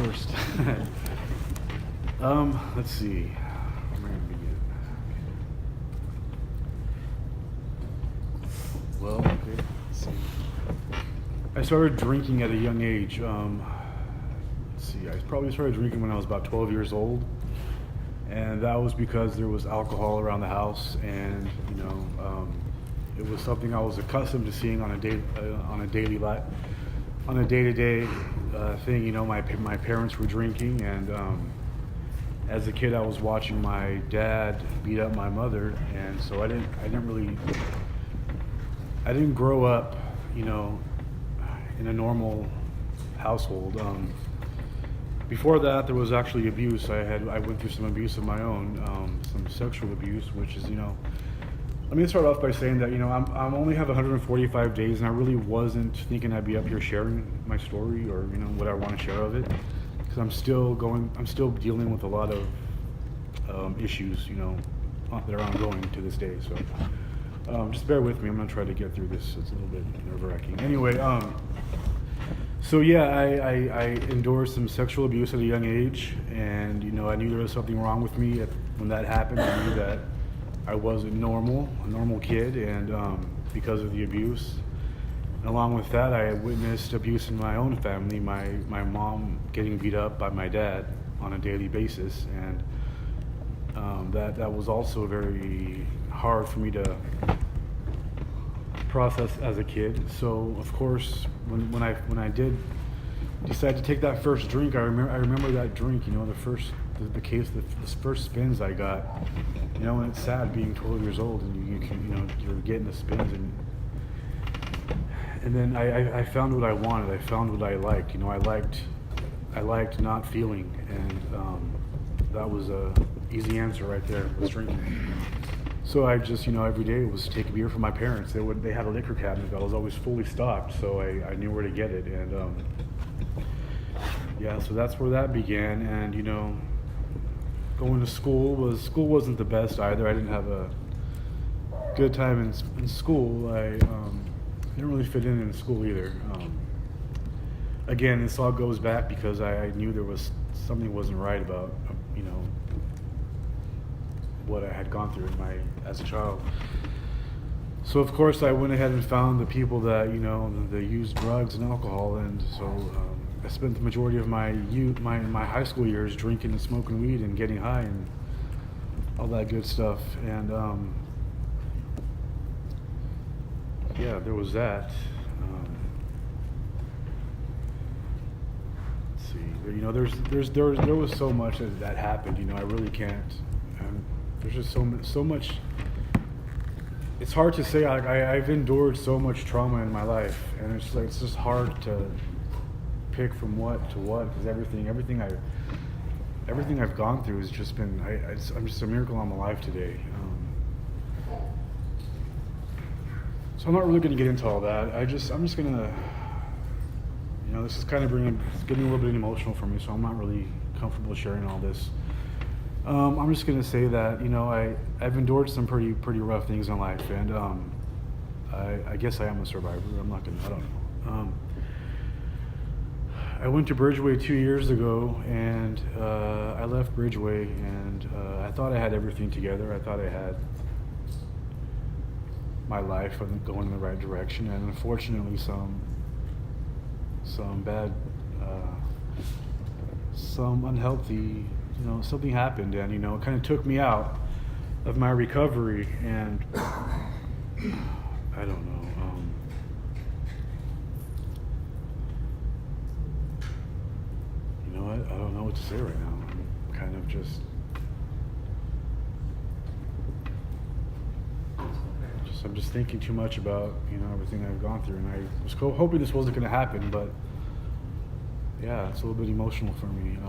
first. Let's see. Where am I gonna begin? Well, okay. Let's see. I started drinking at a young age. Let's see. I probably started drinking when I was about 12 years old, and that was because there was alcohol around the house, and it was something I was accustomed to seeing on a daily life, on a day-to-day thing. My parents were drinking, and as a kid, I was watching my dad beat up my mother, and so I didn't grow up, in a normal household. Before that, there was actually abuse. I went through some abuse of my own, some sexual abuse, which is, Let me start off by saying that, I'm only have 145 days, and I really wasn't thinking I'd be up here sharing my story or, what I want to share of it, because I'm still dealing with a lot of issues, that are ongoing to this day. So just bear with me. I'm gonna try to get through this. It's a little bit nerve-wracking. Anyway, so yeah, I endured some sexual abuse at a young age, and I knew there was something wrong with me when that happened. I knew that I wasn't a normal kid, and because of the abuse. And along with that, I witnessed abuse in my own family. My mom getting beat up by my dad on a daily basis, and that was also very hard for me to process as a kid. So of course, when I did decide to take that first drink, I remember that drink. The first spins I got. And it's sad being 12 years old and you're getting the spins, and then I found what I wanted. I found what I liked. I liked not feeling, and that was a easy answer right there. Was drinking. So I just every day was take a beer from my parents. They had a liquor cabinet that was always fully stocked, so I knew where to get it, and yeah, so that's where that began. And going to school wasn't the best either. I didn't have a good time in school. I didn't really fit in school either. Again, this all goes back because I knew there was something wasn't right about what I had gone through as a child. So of course I went ahead and found the people that they used drugs and alcohol, and so I spent the majority of my high school years drinking and smoking weed and getting high and all that good stuff. And yeah, there was that. Let's see. There was so much that happened. I really can't. There's just so much. It's hard to say. I've endured so much trauma in my life, and it's just hard to pick from what to what, because everything I've gone through has just been. I'm just a miracle I'm alive today. So I'm not really going to get into all that. I'm just going to. This is kind of getting a little bit emotional for me, so I'm not really comfortable sharing all this. I'm just gonna say that I've endured some pretty rough things in life, and I guess I am a survivor. I don't know. I went to Bridgeway 2 years ago, and I left Bridgeway, and I thought I had everything together. I thought I had my life going in the right direction, and unfortunately, some bad, some unhealthy. Something happened, and it kind of took me out of my recovery, and I don't know. I don't know what to say right now. I'm kind of just I'm just thinking too much about everything I've gone through, and I was hoping this wasn't going to happen, but yeah, it's a little bit emotional for me.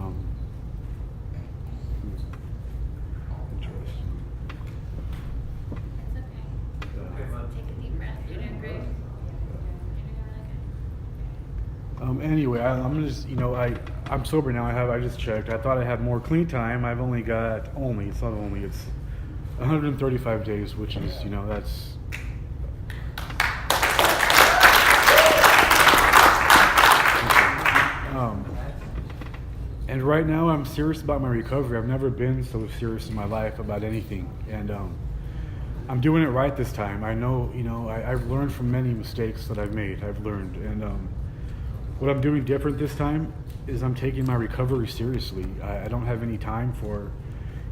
Anyway, I'm just, I'm sober now. I just checked. I thought I had more clean time. I've only got it's 135 days, which is, that's. right now I'm serious about my recovery. I've never been so serious in my life about anything, and I'm doing it right this time. I know, I've learned from many mistakes that I've made. I've learned, and what I'm doing different this time is I'm taking my recovery seriously. I don't have any time for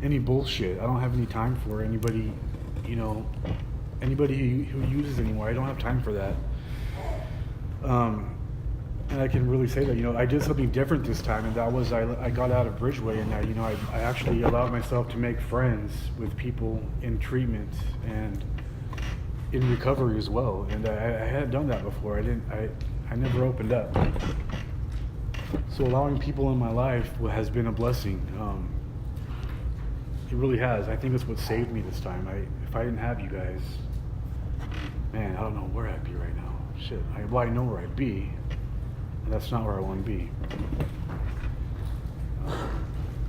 any bullshit. I don't have any time for anybody, anybody who uses anymore. I don't have time for that. And I can really say that, I did something different this time, and that was I got out of Bridgeway, and I actually allowed myself to make friends with people in treatment and in recovery as well. And I hadn't done that before. I never opened up. So allowing people in my life has been a blessing. It really has. I think that's what saved me this time. If I didn't have you guys, man, I don't know where I'd be right now. Shit. I know where I'd be. That's not where I want to be.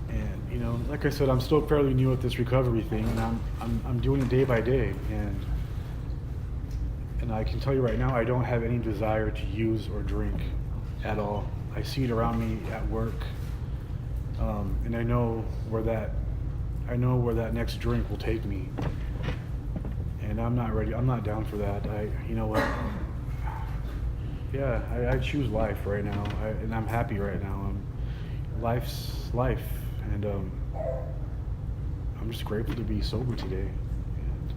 And like I said, I'm still fairly new at this recovery thing, and I'm doing it day by day. And I can tell you right now, I don't have any desire to use or drink at all. I see it around me at work, and I know where that next drink will take me. And I'm not ready. I'm not down for that. You know what? Yeah, I choose life right now, and I'm happy right now. Life's life, and I'm just grateful to be sober today, and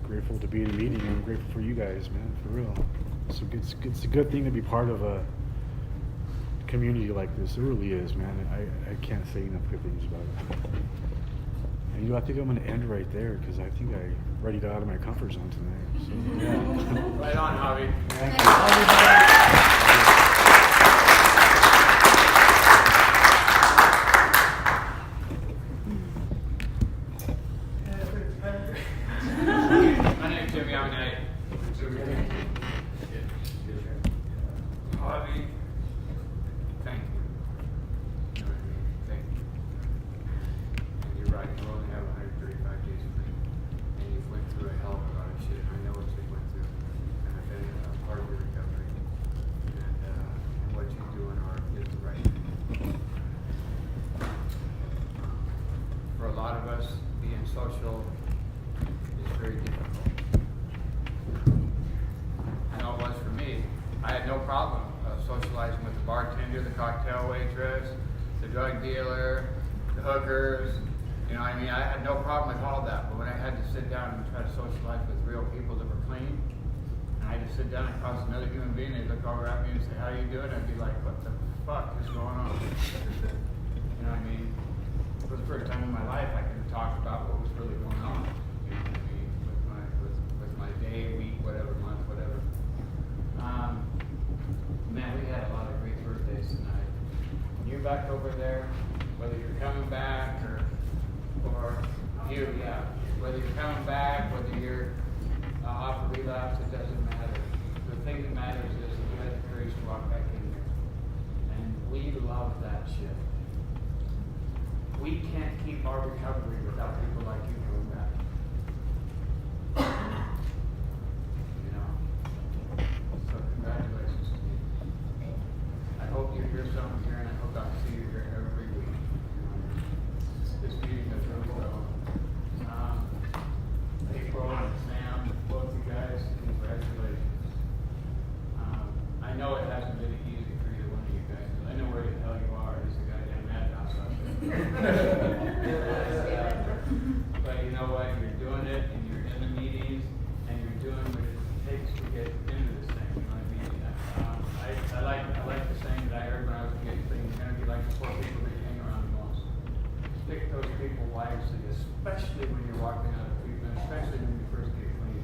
grateful to be in a meeting. I'm grateful for you guys, man, for real. So it's a good thing to be part of a community like this. It really is, man. I can't say enough good things about it. And I think I'm going to end right there because I think I already got out of my comfort zone tonight. So, yeah. Right on, Javi. Thank you. My name is Xavier. I'm an Javi, thank you. Thank you. And you're right, you only have 135 days free. And you've went through a hell of a lot of shit. I know what you went through. And I've been a part of your recovery. And what you do in art is the right thing. For a lot of us, being social is very difficult. I know it was for me. I had no problem socializing with the bartender, the cocktail waitress, the drug dealer, the hookers. I had no problem with all of that. But when I had to sit down and try to socialize with real people that were clean, and I had to sit down and cross another human being, they'd look over at me and say, "How you doing?" I'd be like, "What the fuck is going on?" For the first time in my life, I could talk about what was really going on. With my day, week, whatever, month, whatever. Man, we had a lot of great birthdays tonight. You're back over there, whether you're coming back or whether you're coming back, whether you're off a relapse, it doesn't matter. The thing that matters is that you had the courage to walk back in here. And we love that shit. We can't keep our recovery without people like you coming back. So congratulations to you. I hope you hear something here, and I hope I see you here every week. This meeting has really grown. April and Sam, both you guys, congratulations. I know it hasn't been easy for either one of you guys. I know where the hell you are. It's a goddamn madhouse out there. But you know what? You're doing it, and you're in the meetings, and you're doing what it takes to get into this thing. You know what I mean? I like the saying that I heard when I was a kid. You're going to be like the 4 people that you hang around the most. Pick those people wisely, especially when you're walking out of treatment, especially when you first get clean.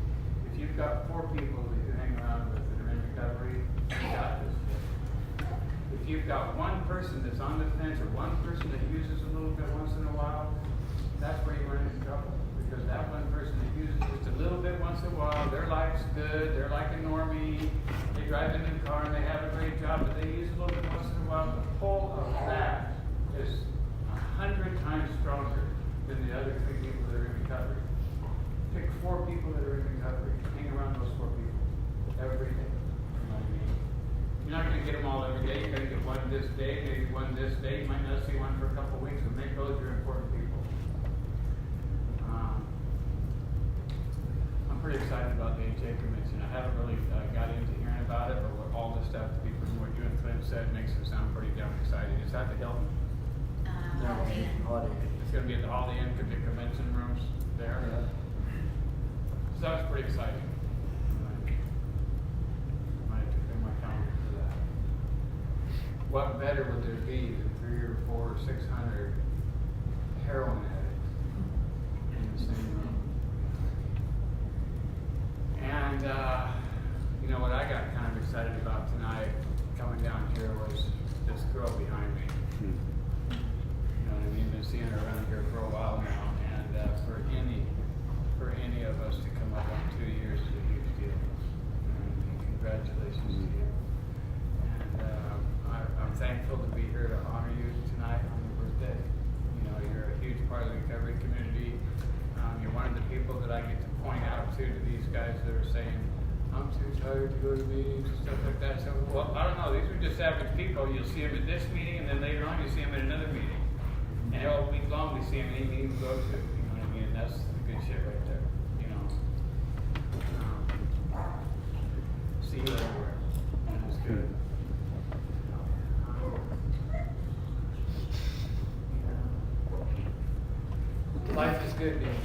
If you've got 4 people that you hang around with that are in recovery, you got this. If you've got one person that's on the fence or one person that uses a little bit once in a while, that's where you run into trouble. Because that one person that uses just a little bit once in a while, their life's good, they're like a normie, they drive a new car and they have a great job, but they use a little bit once in a while. The pull of that is 100 times stronger than the other 3 people that are in recovery. Pick 4 people that are in recovery. Hang around those 4 people every day. You know what I mean? You're not gonna get them all every day. You're gonna get one this day, maybe one this day. You might not see one for a couple of weeks, but make those your important people. I'm pretty excited about the HA convention. I haven't really got into hearing about it, but with all the stuff that people from what you and Clint said makes it sound pretty damn exciting. Is that the Hilton? Holiday Inn. It's gonna be at the Holiday Inn, the convention rooms there. Yeah. So that's pretty exciting. Might have to put my calendar for that. What better would there be than 300 or 400 or 600 heroin addicts in the same room? And you know what I got kind of excited about tonight coming down here was this girl behind me. You know what I mean? Been seeing her around here for a while now, and for any of us to come up on 2 years is a huge deal. Congratulations to you. And I'm thankful to be here to honor you tonight on your birthday. You know, you're a huge part of the recovery community. You're one of the people that I get to point out to these guys that are saying, I'm too tired to go to meetings and stuff like that. So, well, I don't know. These are just average people. You'll see them at this meeting, and then later on you see them at another meeting. And all week long we see them at any meeting we go to. You know what I mean? And that's the good shit right there. You know. See you everywhere. And it's good. Life is good, man.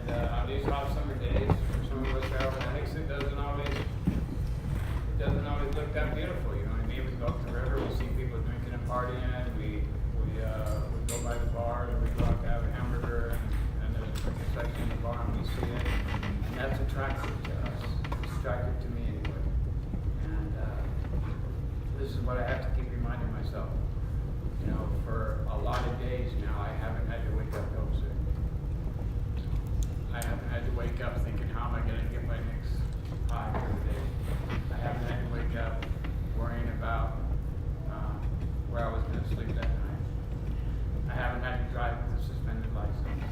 And on these hot summer days, for some of us out in Annex, it doesn't always look that beautiful. You know what I mean? We go up the river, we see people drinking and partying. We go by the bar, and we go out to have a hamburger, and there's a drinking section in the bar, and we see it, and that's attractive to us. It's attractive to me anyway. And this is what I have to keep reminding myself. You know, for a lot of days now, I haven't had to wake up homesick. I haven't had to wake up thinking, how am I going to get my next high for the day? I haven't had to wake up worrying about where I was going to sleep that night. I haven't had to drive with a suspended license.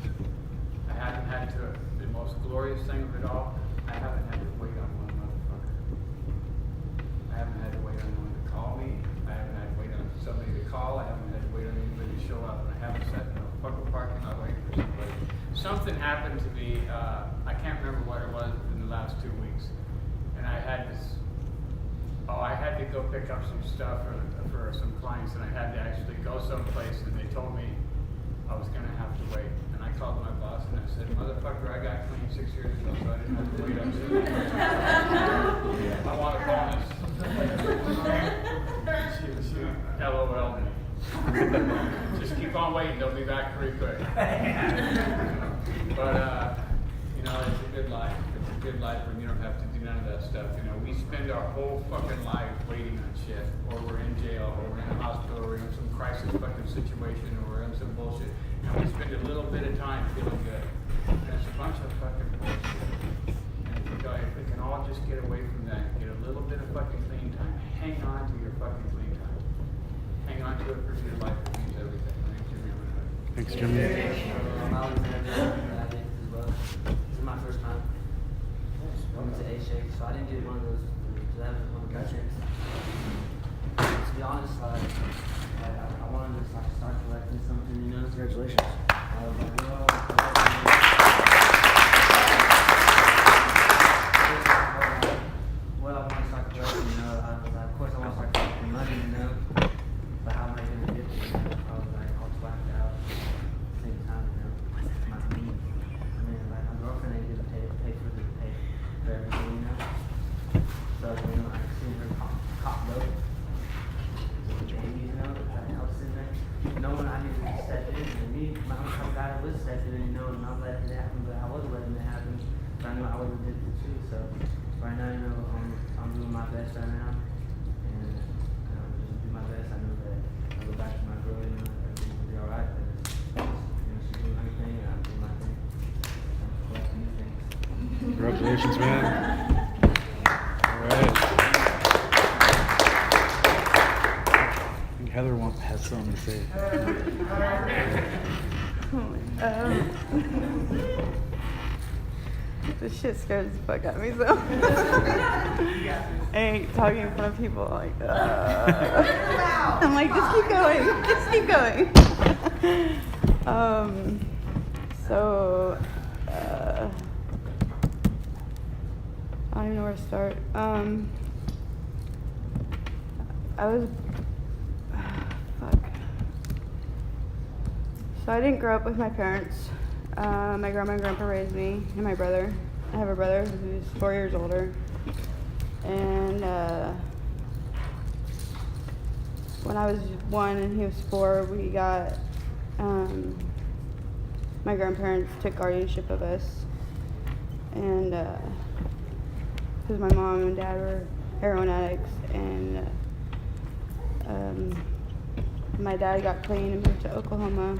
I haven't had to, the most glorious thing of it all, I haven't had to wait on one motherfucker. I haven't had to wait on anyone to call me. I haven't had to wait on somebody to call. I haven't had to wait on anybody to show up. And I haven't sat in a fucking parking lot waiting for somebody. Something happened to me, I can't remember what it was in the last 2 weeks. And I had this, I had to go pick up some stuff for some clients, and I had to actually go someplace, and they told me I was going to have to wait. And I called my boss and I said, motherfucker, I got clean 6 years ago, so I didn't have to wait on you. I want a bonus. She LOL me. Just keep on waiting, they'll be back pretty quick. But, you know, it's a good life. It's a good life when you don't have to do none of that stuff. You know, we spend our whole fucking life waiting on shit, or we're in jail, or we're in a hospital, or we're in some crisis fucking situation, or we're in some bullshit. And we spend a little bit of time feeling good. And it's a bunch of fucking bullshit. And if we can all just get away from that, get a little bit of fucking clean time, hang on to your fucking clean time. Hang on to it for your life. It means everything. Right, Jimmy? Thanks, Jimmy. I was there as well. This is my first time going to HA, so I didn't get one of those. That was one of the projects. To be honest, I wanted to start collecting something, you know. Congratulations. I was like, well, I want to start collecting, you know. I was like, of course I want to start collecting money, you know. But how am I going to get it? You know? I was like, all whacked out at the same time, you know. My mean. I mean, like, my girlfriend ain't going to pay for everything, you know. So, you know, I seen her cop low. You know, I was sitting there. No one I needed to step in. And me, my own type of guy would step in, you know, and not letting it happen, but I wasn't letting it happen. But I know I was addicted too, so right now, you know, I'm doing my best right now. And just do my best. I know that I'll go back to my girl, you know, everything will be alright. But, you know, she's doing her thing, and I'm doing my thing. I'm collecting new things. Congratulations, man. All right. I think Heather has something to say. This shit scares the fuck out of me, so. I hate talking in front of people like I'm like, just keep going. Just keep going. So I don't even know where to start. I was fuck. So I didn't grow up with my parents. My grandma and grandpa raised me and my brother. I have a brother who's 4 years older. And when I was 1 and he was 4, we got, my grandparents took guardianship of us. And because my mom and dad were heroin addicts, and my dad got clean and moved to Oklahoma,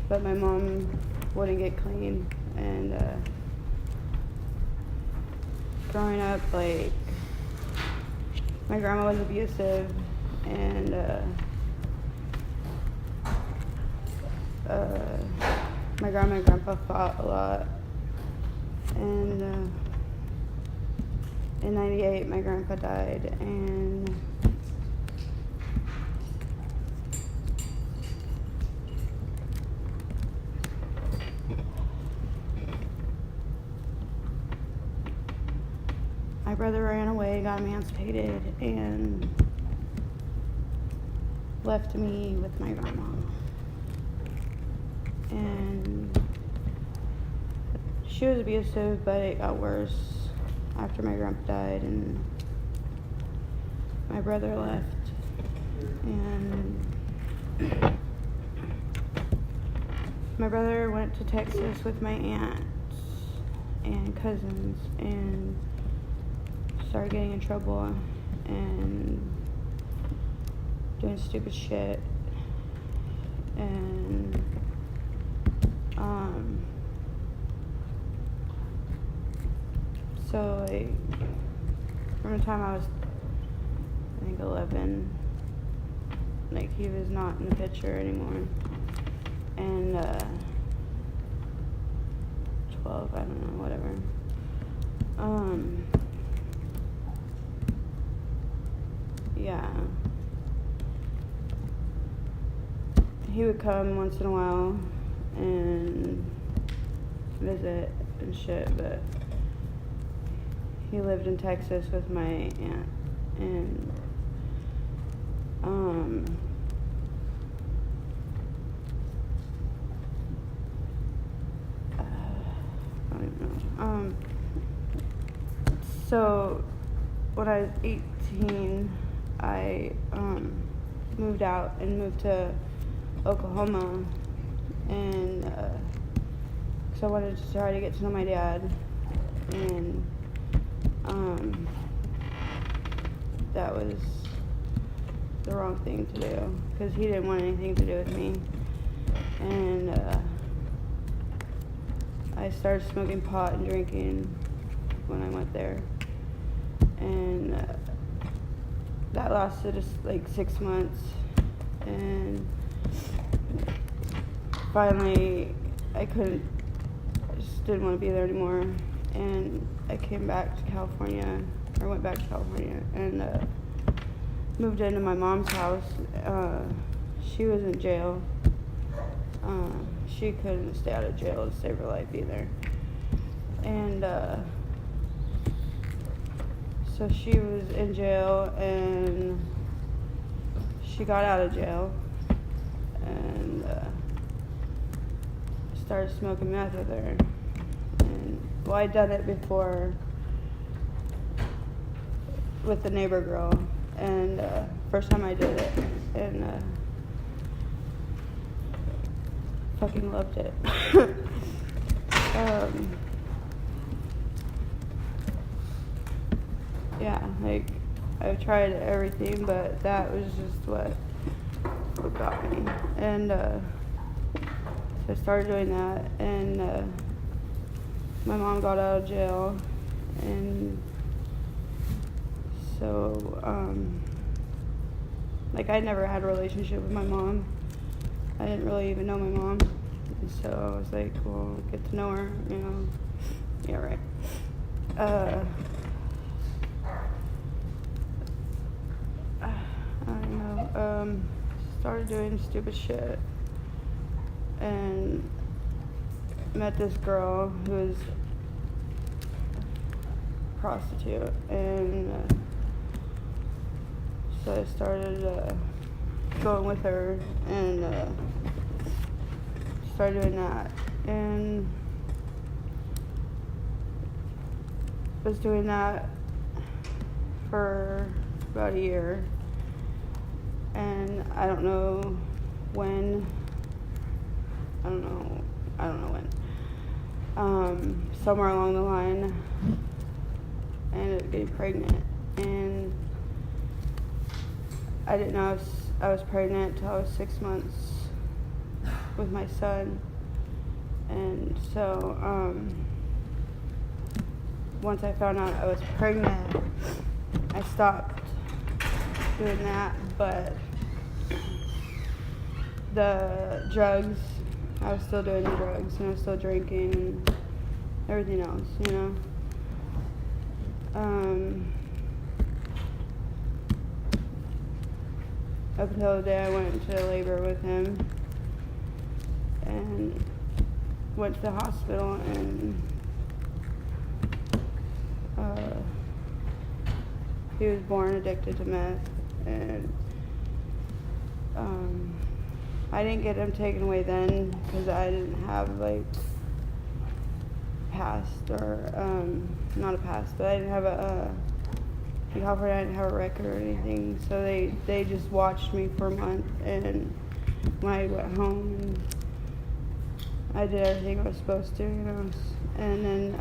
but my mom wouldn't get clean. And growing up, like, my grandma was abusive, and my grandma and grandpa fought a lot. And in '98, my grandpa died, and my brother ran away, got emancipated, and left me with my grandma. And she was abusive, but it got worse after my grandpa died and my brother left. And my brother went to Texas with my aunts and cousins and started getting in trouble and doing stupid shit. And so like from the time I was I think 11, like he was not in the picture anymore. And 12, I don't know, whatever. Yeah. He would come once in a while and visit and shit, but he lived in Texas with my aunt, and I don't even know. So when I was 18, I moved out and moved to Oklahoma, and because I wanted to try to get to know my dad, and that was the wrong thing to do because he didn't want anything to do with me. And I started smoking pot and drinking when I went there, and that lasted just like 6 months, and finally I just didn't want to be there anymore, and I came back to California, or went back to California, and moved into my mom's house. She was in jail. She couldn't stay out of jail to save her life either. And so she was in jail, and she got out of jail, and started smoking meth with her. And well, I'd done it before with the neighbor girl, and first time I did it, and fucking loved it. Yeah, like I've tried everything, but that was just what got me. And so I started doing that, and my mom got out of jail, and so like I never had a relationship with my mom. I didn't really even know my mom, and so I was like, well, get to know her, you know. Yeah, right. started doing stupid shit and met this girl who was a prostitute, and so I started going with her and started doing that, and was doing that for about a year, and I don't know when, somewhere along the line I ended up getting pregnant, and I didn't know I was pregnant until I was 6 months with my son. And so once I found out I was pregnant, I stopped doing that, but the drugs, I was still doing the drugs, and I was still drinking and everything else, you know. Up until the day I went into labor with him and went to the hospital, and he was born addicted to meth, and I didn't get him taken away then because I didn't have like past, or not a past, but I didn't have in California, I didn't have a record or anything, so they just watched me for a month, and when I went home, and I did everything I was supposed to, you know, and then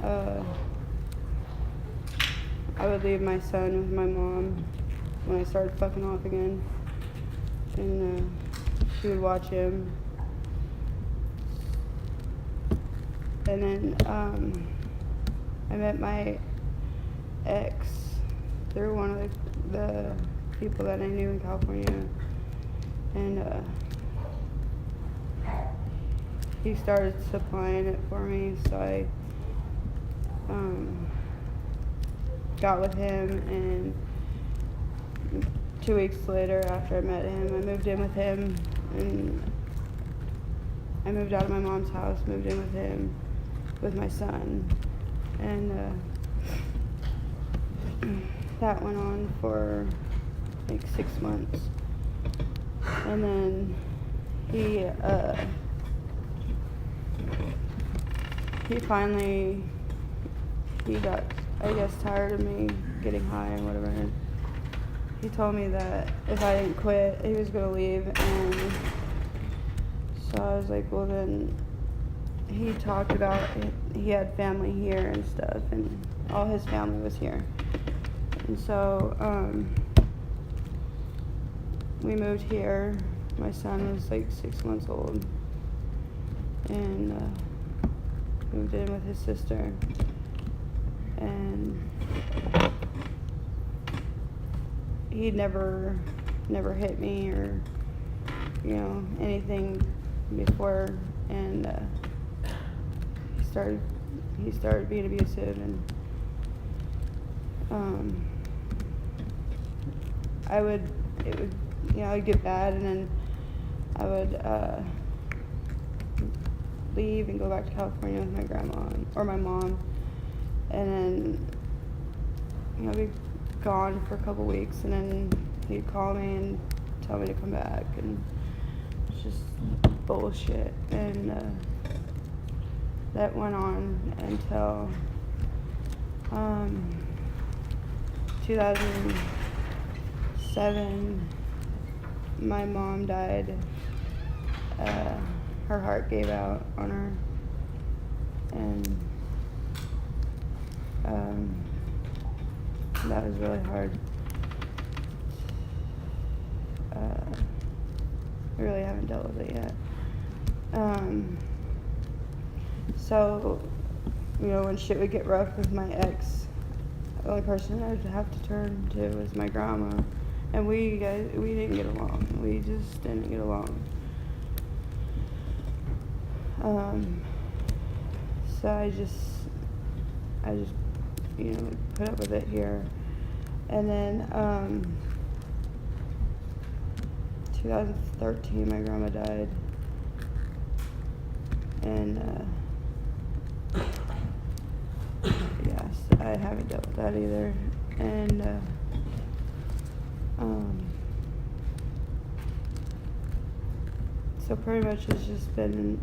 I would leave my son with my mom when I started fucking off again, and she would watch him, and then I met my ex through one of the people that I knew in California, and he started supplying it for me, so I got with him, and 2 weeks later after I met him, I moved in with him, and I moved out of my mom's house, moved in with him, with my son, and that went on for like 6 months, and then he finally, he got, I guess, tired of me getting high and whatever, and he told me that if I didn't quit, he was gonna leave, and so I was like, well then, he talked about, he had family here and stuff, and all his family was here, and so we moved here. My son was like 6 months old, and moved in with his sister, and he never hit me or, you know, anything before, and he started being abusive, and it would, you know, it'd get bad, and then I would leave and go back to California with my grandma or my mom, and then, you know, be gone for a couple weeks, and then he'd call me and tell me to come back, and it's just bullshit, and that went on until 2007. My mom died. Her heart gave out on her, and that was really hard. I really haven't dealt with it yet. So, you know, when shit would get rough with my ex, the only person I'd have to turn to was my grandma, and we didn't get along. We just didn't get along. So I just, you know, put up with it here. And then, 2013, my grandma died. And, yes, I haven't dealt with that either. And, so pretty much it's just been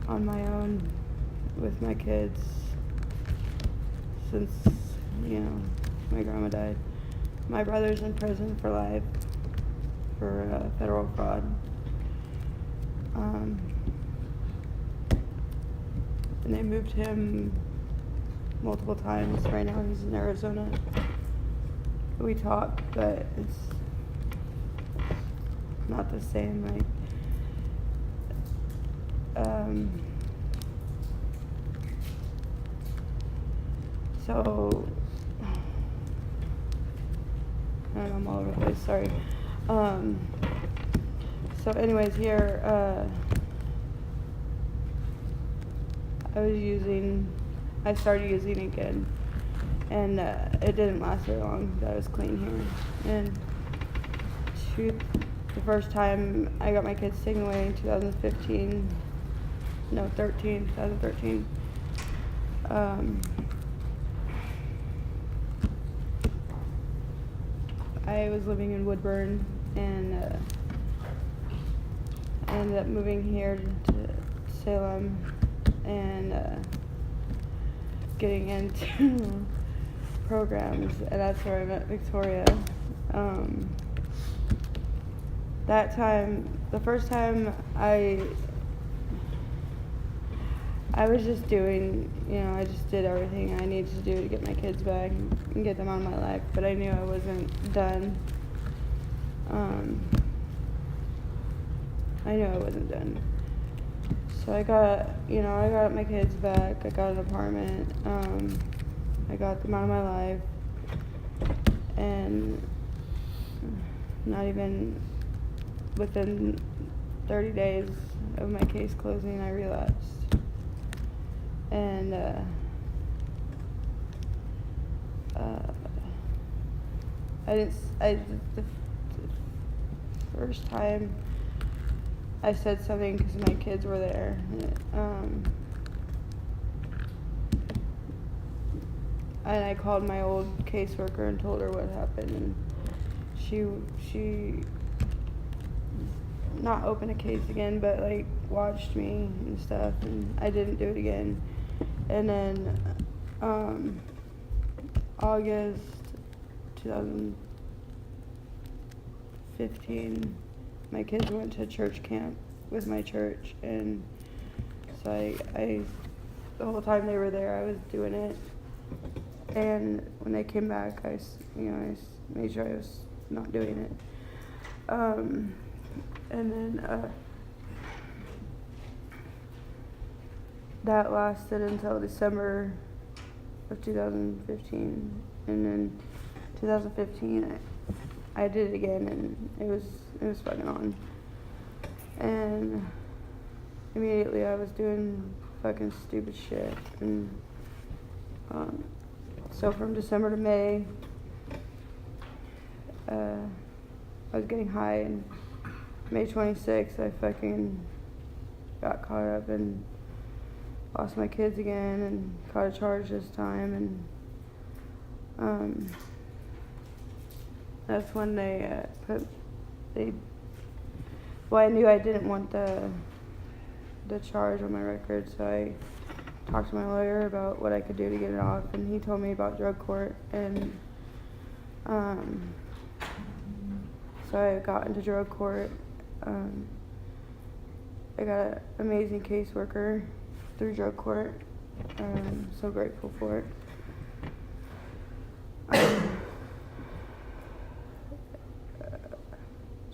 on my own with my kids since, my grandma died. My brother's in prison for life for federal fraud. And they moved him multiple times. Right now he's in Arizona. We talk, but it's not the same. So I don't know, I'm all over the place, sorry. So anyways, here, I started using again, and it didn't last very long that I was clean here. And the first time I got my kids taken away in 2013. I was living in Woodburn, and I ended up moving here to Salem and getting into programs, and that's where I met Victoria. That time, the first time I was just doing, I just did everything I needed to do to get my kids back and get them out of my life, but I knew I wasn't done. So I got my kids back, I got an apartment, I got them out of my life, and not even within 30 days of my case closing, I relapsed. And the first time I said something because my kids were there. And I called my old caseworker and told her what happened, and she not open a case again, but watched me and stuff, and I didn't do it again. And then August 2015, my kids went to church camp with my church, and so I the whole time they were there, I was doing it. And when they came back, I made sure I was not doing it. And then that lasted until December of 2015, and then 2015 I did it again, and it was fucking on. And immediately I was doing fucking stupid shit, and so from December to May, I was getting high, and May 26th, I fucking got caught up and lost my kids again, and caught a charge this time, and that's when I knew I didn't want the charge on my record, so I talked to my lawyer about what I could do to get it off, and he told me about drug court, and so I got into drug court. I got an amazing caseworker through drug court. I'm so grateful for it.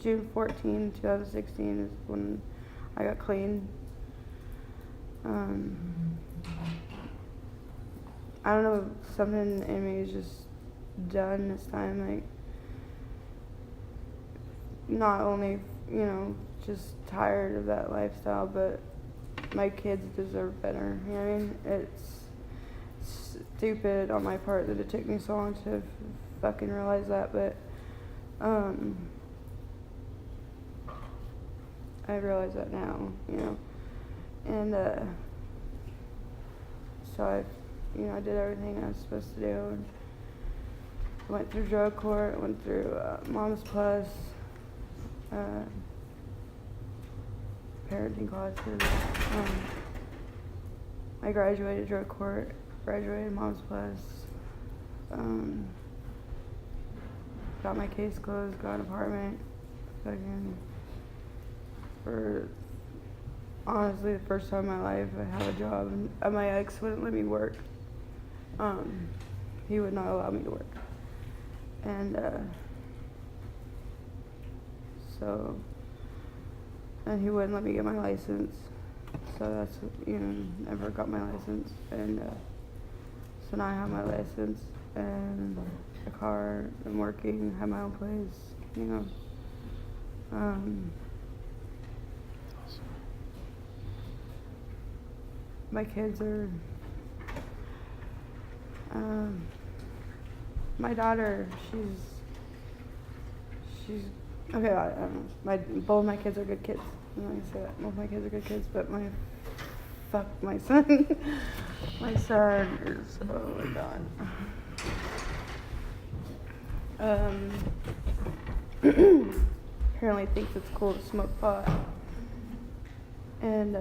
June 14, 2016 is when I got clean. I don't know, something in me is just done this time. Not only, just tired of that lifestyle, but my kids deserve better. You know what I mean? It's stupid on my part that it took me so long to fucking realize that, but I realize that now, you know. And so I did everything I was supposed to do. And went through drug court, went through Mom's Plus, parenting classes. I graduated drug court, graduated Mom's Plus, got my case closed, got an apartment, fucking, for honestly the first time in my life I have a job, and my ex wouldn't let me work. He would not allow me to work. And and he wouldn't let me get my license. So that's, never got my license. And so now I have my license and a car, I'm working, have my own place, My kids are, my daughter, she's okay. Both my kids are good kids. I'm not gonna say that. Both my kids are good kids, but my son, my son is, oh my god. Apparently thinks it's cool to smoke pot, and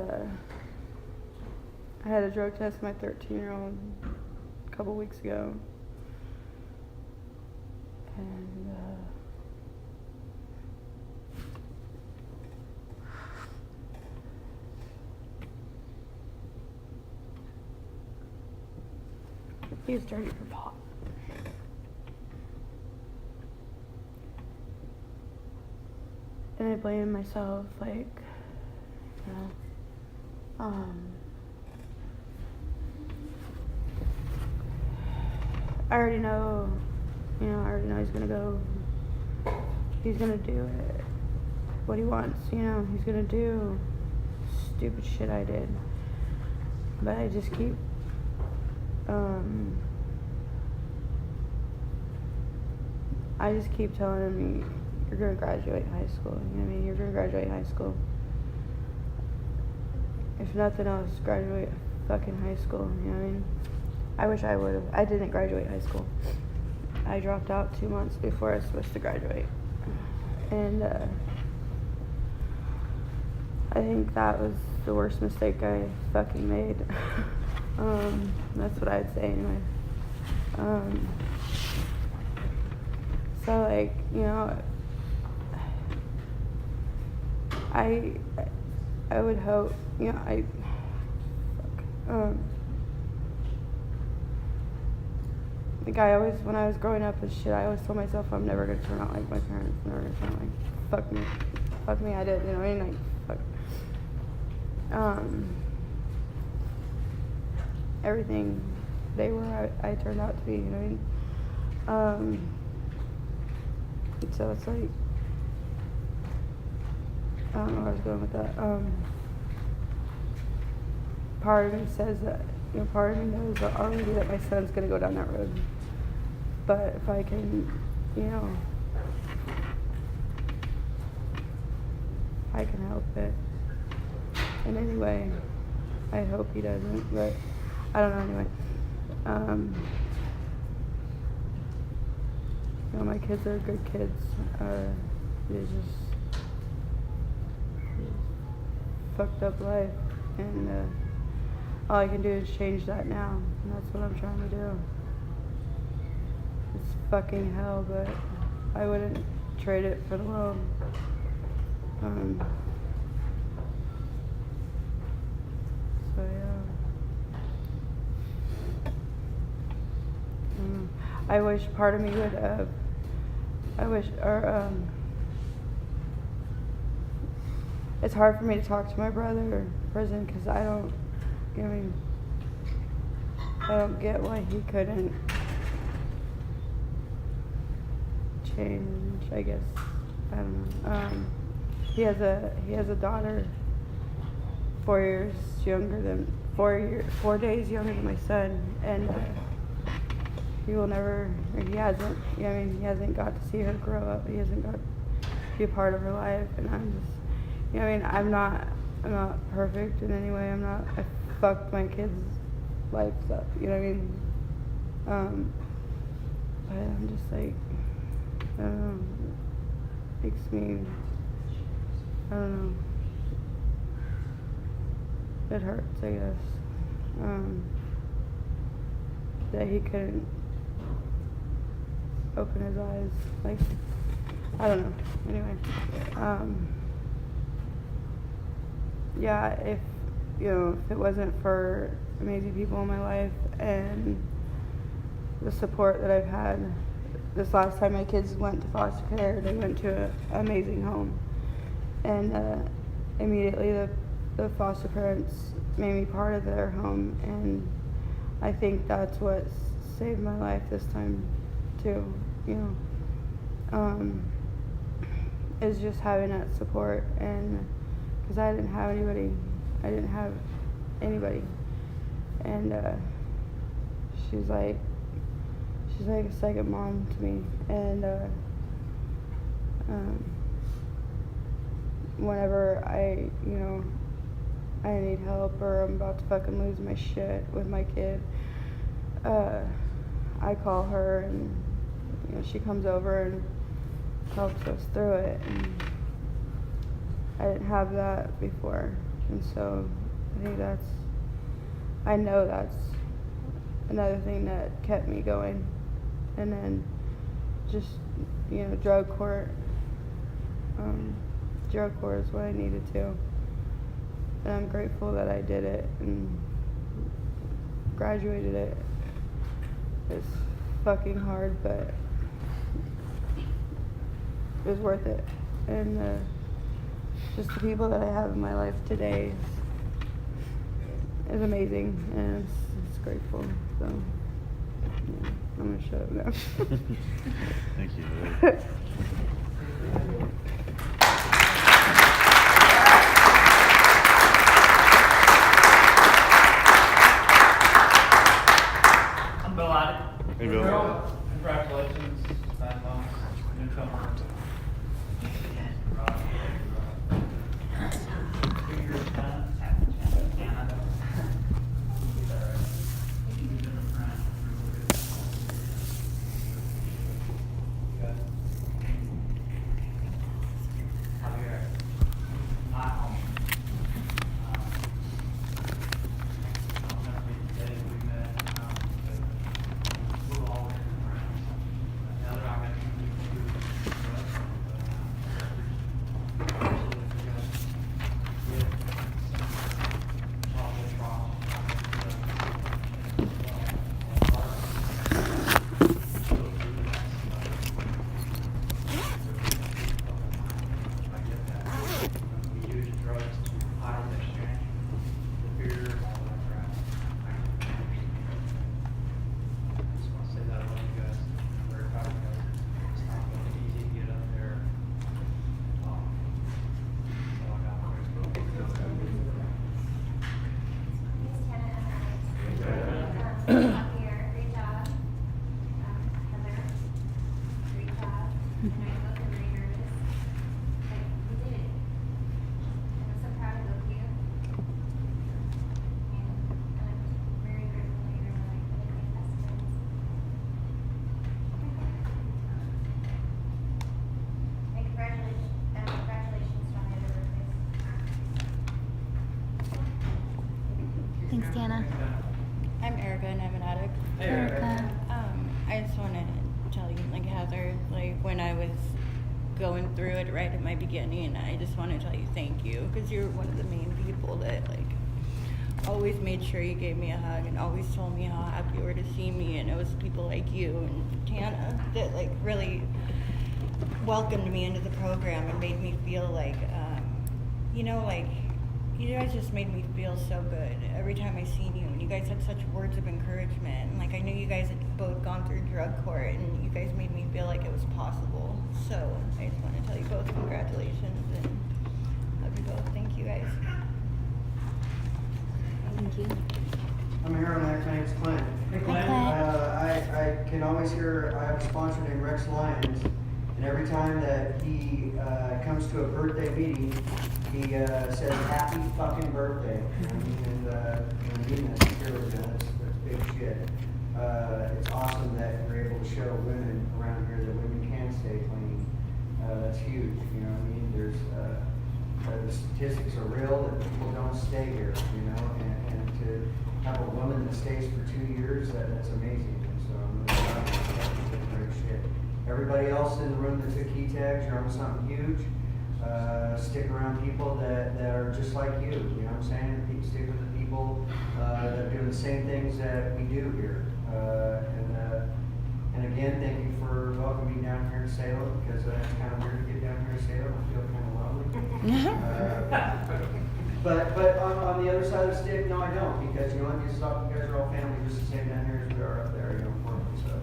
I had a drug test with my 13-year-old a couple weeks ago, and he was dirty for pot. And I blame myself, I already know, he's gonna go, he's gonna do it, what he wants, he's gonna do stupid shit I did. But I just keep, telling him, you're gonna graduate high school, you're gonna graduate high school. If nothing else, graduate fucking high school, I wish I would've. I didn't graduate high school. I dropped out 2 months before I was supposed to graduate. And I think that was the worst mistake I fucking made. That's what I'd say anyway. So I would hope, when I was growing up and shit, I always told myself I'm never gonna turn out like my parents, never gonna turn out like, fuck me, I did, fuck. Everything they were, I turned out to be, so it's like, I don't know where I was going with that. Part of me says that, part of me knows already that my son's gonna go down that road. But if I can, I can help it in any way. I hope he doesn't, but I don't know anyway. My kids are good kids. They just fucked up life, and all I can do is change that now, and that's what I'm trying to do. It's fucking hell, but I wouldn't trade it for the world. So yeah. I wish part of me would it's hard for me to talk to my brother in prison because I don't get why he couldn't change, I guess. I don't know. He has a daughter 4 days younger than my son, and he hasn't got to see her grow up. He hasn't got to be a part of her life, and I'm just, you know, I mean, I'm not perfect in any way. I fucked my kids' lives up, you know what I mean? But I'm just like, I don't know, makes me, I don't know, it hurts, I guess, that he couldn't open his eyes, like, I don't know, anyway, yeah, if it wasn't for amazing people in my life and the support that I've had, this last time my kids went to foster care, they went to an amazing home, and immediately the foster parents made me part of their home, and I think that's what saved my life this time too, is just having that support, and because I didn't have anybody, and she's like a second mom to me, and whenever I need help or I'm about to fucking lose my shit with my kid, I call her, and she comes over and helps us through it, and I didn't have that before, and so I know that's another thing that kept me going. And then just, drug court. Drug court is what I needed to. And I'm grateful that I did it and graduated it. It's fucking hard, but it was worth it. And just the people that I have in my life today is amazing, and it's grateful. So, yeah. I'm gonna shut up now. Thank you. I'm Bill Addick. Hey, Bill. Congratulations, newcomer. Thanks, Deanna. I'm Erica and I'm an addict. Hey, Erica. I just want to tell you, like Heather, like when I was going through it right at my beginning, I just want to tell you thank you, because you're one of the main people that like always made sure you gave me a hug and always told me how happy you were to see me, and it was people like you and Tana that like really welcomed me into the program and made me feel like, like you guys just made me feel so good every time I seen you, and you guys had such words of encouragement, and like I knew you guys had both gone through drug court, and you guys made me feel like it was possible. So I just want to tell you both congratulations and love you both. Thank you guys. Thank you. I'm Heroin. My name's Clint. Hey, Clint. I can always hear I have a sponsor named Rex Lyons, And every time that he comes to a birthday meeting, he says, "Happy fucking birthday." You know what I mean? And I mean that sincerely, man. That's big shit. It's awesome that we're able to show women around here that women can stay clean. That's huge. You know what I mean? There's the statistics are real that people don't stay here. You know, and to have a woman that stays for 2 years, that's amazing. And so I'm really proud of that. That's great shit. Everybody else in the room that took key tags, you're on something huge. Stick around people that are just like you. You know what I'm saying? Stick with the people that are doing the same things that we do here. And again, thank you for welcoming me down here in Salem, because it's kind of weird to get down here in Salem. I feel kind of lonely. But on the other side of the stick, no, I don't, because you know what? You guys are all family, just the same down here as we are up there. You know, Portland. So,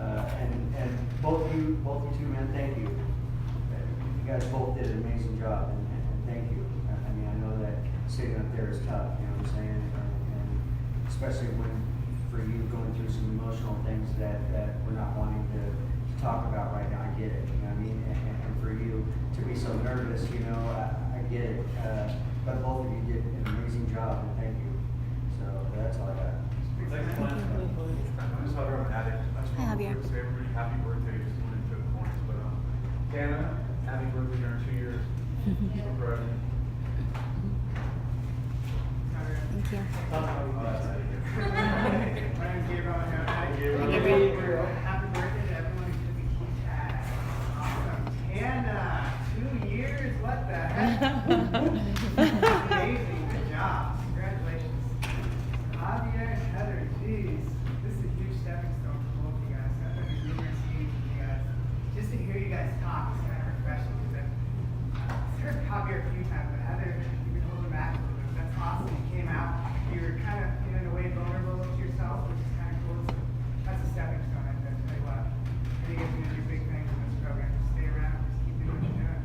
and both you two men, thank you. You guys both did an amazing job, and thank you. I mean, I know that sitting up there is tough. You know what I'm saying? And especially when, for you, going through some emotional things that we're not wanting to talk about right now. I get it. You know what I mean? And for you to be so nervous, you know, I get it. But both of you did an amazing job, and thank you. So that's all I got. Thanks, Glenn. I'm just Heather, I'm an addict. I just Hi, want Javier. to say everybody happy birthday, just wanted to points. But Dana, happy birthday during 2 years. So proud of you. Thank you. My name's Gabriel. Gabriel. Happy birthday to everyone who took a key tag. Awesome. Tana, 2 years, what the heck? Amazing, good job. Congratulations. Javier and Heather, geez, this is a huge stepping stone for both of you guys. I've been in numerous meetings with you guys. Just to hear you guys talk is kind of refreshing, because I've heard Javier a few times, but Heather, you've been holding back a little bit. That's awesome. You came out, you were kind of, in a way, vulnerable to yourself, which is kind of cool. So that's a stepping stone, I tell you what. I think it's going to do big things in this program. Just stay around, just keep doing what you're doing.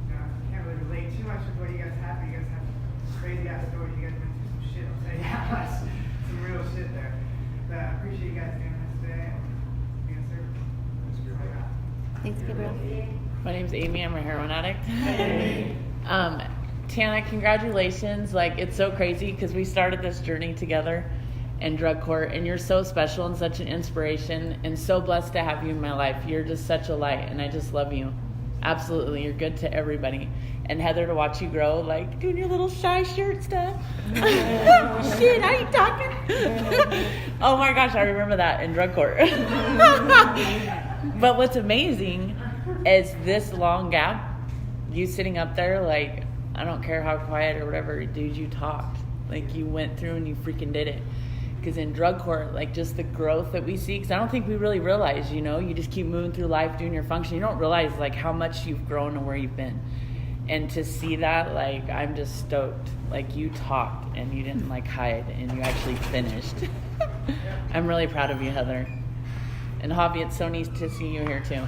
You know, I can't really relate too much with what you guys have, but you guys have crazy ass stories. You guys have been through some shit, I'll tell you that much. Some real shit there. But I appreciate you guys doing this today and being of service. That's all I got. Thanks, Gabriel. My name's Amy. I'm a heroin addict. Tana, congratulations. Like, it's so crazy because we started this journey together in drug court, and you're so special and such an inspiration, and so blessed to have you in my life. You're just such a light, and I just love you. Absolutely. You're good to everybody. And Heather, to watch you grow, like doing your little shy shirt stuff. Shit, I ain't talking. Oh my gosh, I remember that in drug court. But what's amazing is this long gap, you sitting up there, like, I don't care how quiet or whatever, dude, you talked. Like, you went through and you freaking did it. Because in drug court, like, just the growth that we see, because I don't think we really realize, you know, you just keep moving through life, doing your function. You don't realize, like, how much you've grown and where you've been. And to see that, like, I'm just stoked. Like, you talked and you didn't, like, hide, and you actually finished. I'm really proud of you, Heather. And Javi, it's so nice to see you here, too.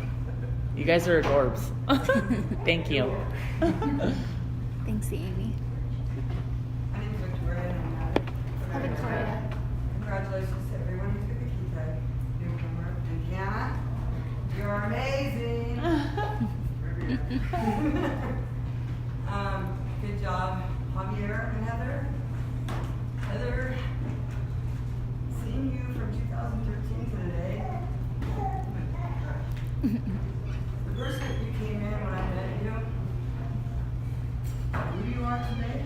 You guys are adorbs. Thank you. Thanks, Amy. My name's Victoria, and I'm an addict. Hi, Victoria. Congratulations to everyone who took a key tag. Newcomer. And Kiana, you're amazing. Good job, Javier and Heather. Heather, seeing you from 2013 to today. The first that you came in when I met you, who you are today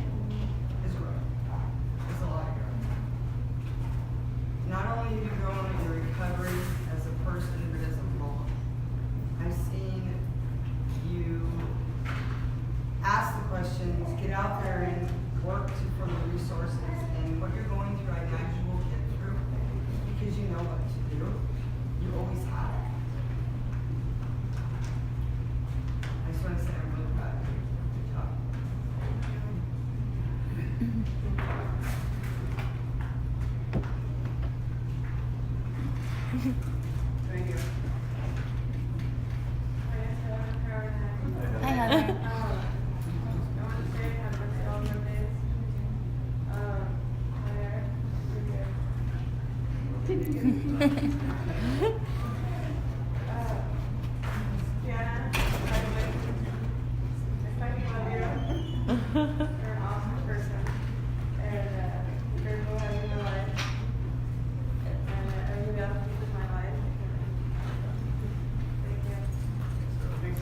is growth. It's a lot of growth. Not only have you grown in your recovery as a person, but as a mom. I've seen you ask the questions, get out there and work for the resources, and what you're going through right now you will get through because you know what to do. You always have.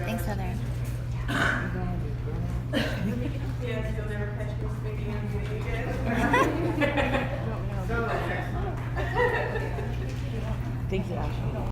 Thanks, Heather. Yes, you'll never catch me speaking on video again. Thank you, Ashley.